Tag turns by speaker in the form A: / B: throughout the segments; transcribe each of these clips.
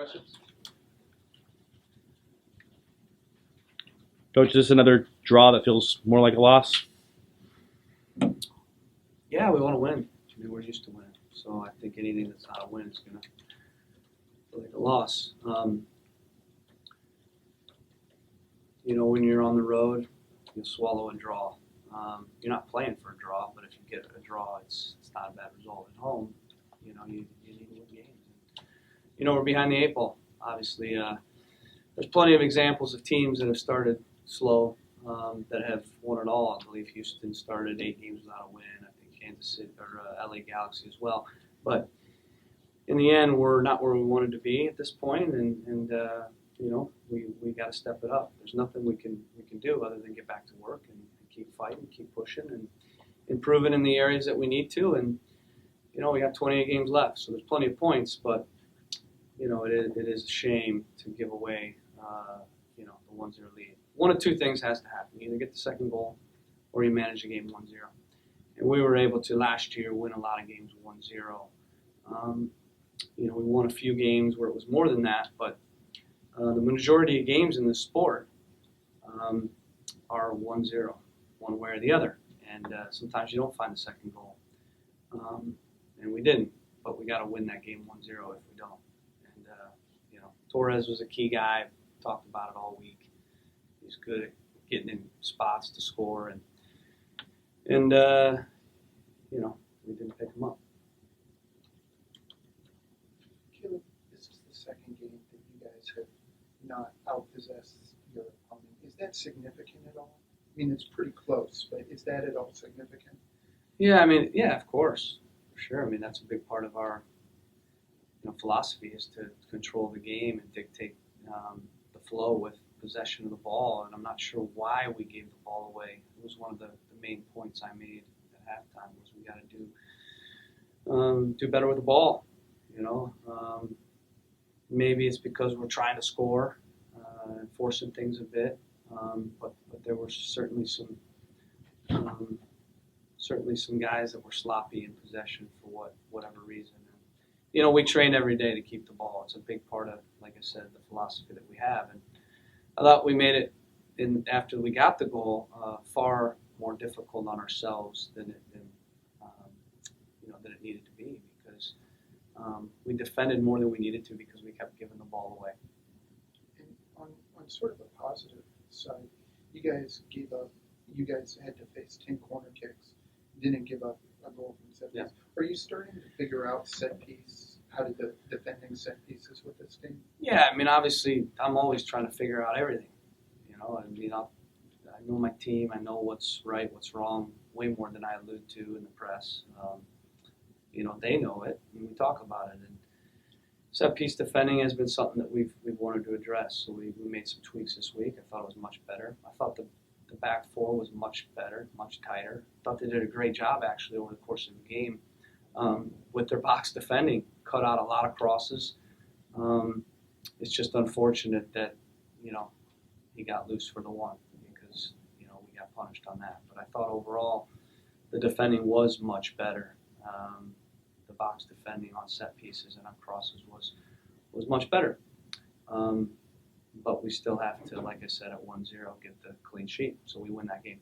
A: Questions?
B: Coach, is this another draw that feels more like a loss?
C: Yeah, we want to win. I mean, we're used to winning. So I think anything that's not a win is going to feel like a loss. When you're on the road, you swallow a draw. You're not playing for a draw, but if you get a draw, it's not a bad result. At home, you need to win games. We're behind the 8 ball. Obviously, there's plenty of examples of teams that have started slow that have won it all. I believe Houston started 8 games without a win. I think Kansas City or LA Galaxy as well. But in the end, we're not where we wanted to be at this point, and we got to step it up. There's nothing we can do other than get back to work and keep fighting, keep pushing, and improving in the areas that we need to. And we got 28 games left, so there's plenty of points, but it is a shame to give away the 1-0 lead. One of two things has to happen: you either get the second goal, or you manage the game 1-0. And we were able to last year win a lot of games 1-0. We won a few games where it was more than that, but the majority of games in this sport are 1-0, one way or the other. And sometimes you don't find the second goal. And we didn't, but we got to win that game 1-0 if we don't. And, Torres was a key guy. Talked about it all week. He's good at getting in spots to score. And we didn't pick him up.
D: Caleb, this is the second game that you guys have not outpossessed your opponent. Is that significant at all? I mean, it's pretty close, but is that at all significant?
C: Yeah, of course, for sure. I mean, that's a big part of our philosophy is to control the game and dictate the flow with possession of the ball. And I'm not sure why we gave the ball away. It was one of the main points I made at halftime was we got to do better with the ball. Maybe it's because we're trying to score and forcing things a bit, but there were certainly some guys that were sloppy in possession for whatever reason. And, we train every day to keep the ball. It's a big part of, like I said, the philosophy that we have. And I thought we made it after we got the goal far more difficult on ourselves than it needed to be, because we defended more than we needed to because we kept giving the ball away.
D: And on sort of a positive side, you guys had to face 10 corner kicks, didn't give up a goal from set piece.
C: Yeah.
D: Are you starting to figure out set piece, how to defending set pieces with this team?
C: Yeah, obviously, I'm always trying to figure out everything. I know my team. I know what's right, what's wrong, way more than I allude to in the press. They know it, and we talk about it. And set piece defending has been something that we've wanted to address. So we made some tweaks this week. I thought it was much better. I thought the back four was much better, much tighter. I thought they did a great job actually over the course of the game with their box defending. Cut out a lot of crosses. It's just unfortunate that he got loose for the one because we got punished on that. But I thought overall the defending was much better. The box defending on set pieces and on crosses was much better. But we still have to, like I said, at 1-0, get the clean sheet, so we win that game.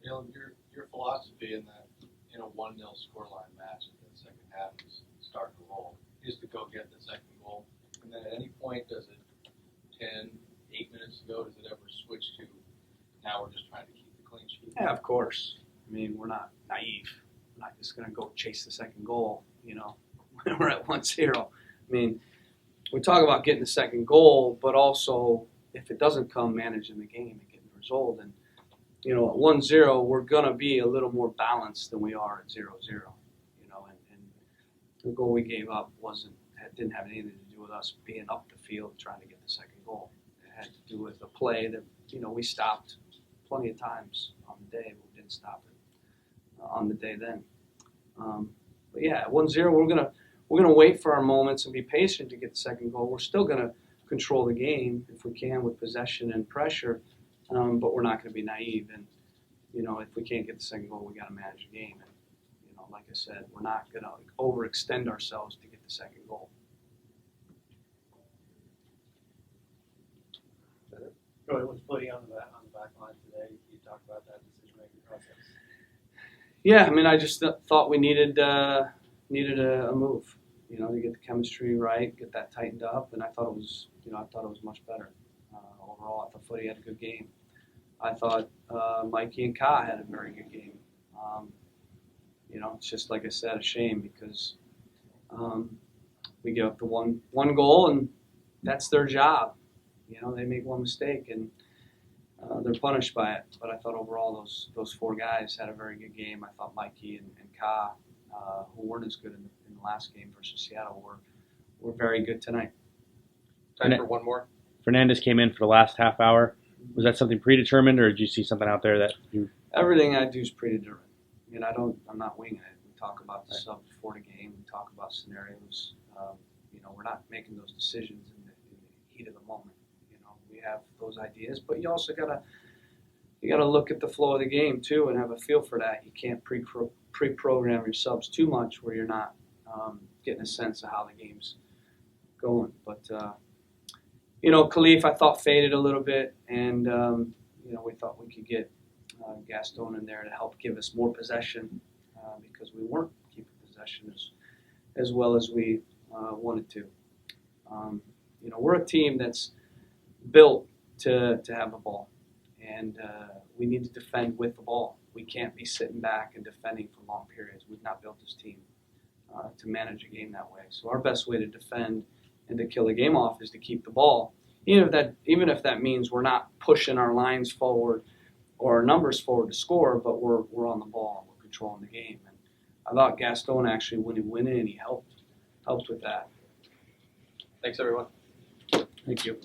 A: Your philosophy in that 1-0 scoreline match in the second half is start to roll. Just to go get the second goal, and then at any point does it 8 minutes ago, does it ever switch to now we're just trying to keep the clean sheet?
C: Yeah, of course. We're not naive. We're not just going to go chase the second goal, when we're at 1-0. We talk about getting the second goal, but also if it doesn't come, managing the game and getting the result. And, at 1-0, we're going to be a little more balanced than we are at 0-0, and the goal we gave up didn't have anything to do with us being up the field trying to get the second goal. It had to do with a play that, we stopped plenty of times on the day, but we didn't stop it on the day then. But yeah, at 1-0, we're gonna wait for our moments and be patient to get the second goal. We're still gonna control the game if we can with possession and pressure, but we're not gonna be naive. And if we can't get the second goal, we gotta manage the game. And like I said, we're not gonna overextend ourselves to get the second goal. Yeah, I mean, I just thought we needed a move, you know, to get the chemistry right, get that tightened up, and I thought it was much better overall. I thought Footy had a good game. I thought Mikey and Ka had a very good game. You know, it's just like I said, a shame because we give up the one goal, and that's their job. You know, they make one mistake and they're punished by it. But I thought overall those four guys had a very good game. I thought Mikey and Ka, who weren't as good in the last game versus Seattle, were very good tonight.
E: Time for one more.
B: Fernandez came in for the last half hour. Was that something predetermined, or did you see something out there that you?
C: Everything I do is predetermined. I mean, I'm not winging it. We talk about the sub before the game. We talk about scenarios. You know, we're not making those decisions in the heat of the moment. You know, we have those ideas, but you also gotta look at the flow of the game too and have a feel for that. You can't pre-program your subs too much where you're not getting a sense of how the game's going. But you know, Khalif I thought faded a little bit, and you know, we thought we could get Gaston in there to help give us more possession because we weren't keeping possession as well as we wanted to. You know, we're a team that's built to have the ball, and we need to defend with the ball. We can't be sitting back and defending for long periods. We've not built this team to manage a game that way. So our best way to defend and to kill the game off is to keep the ball, even if that means we're not pushing our lines forward or our numbers forward to score, but we're on the ball, we're controlling the game. And I thought Gaston actually, when he went in, he helped with that.
E: Thanks, everyone.
C: Thank you.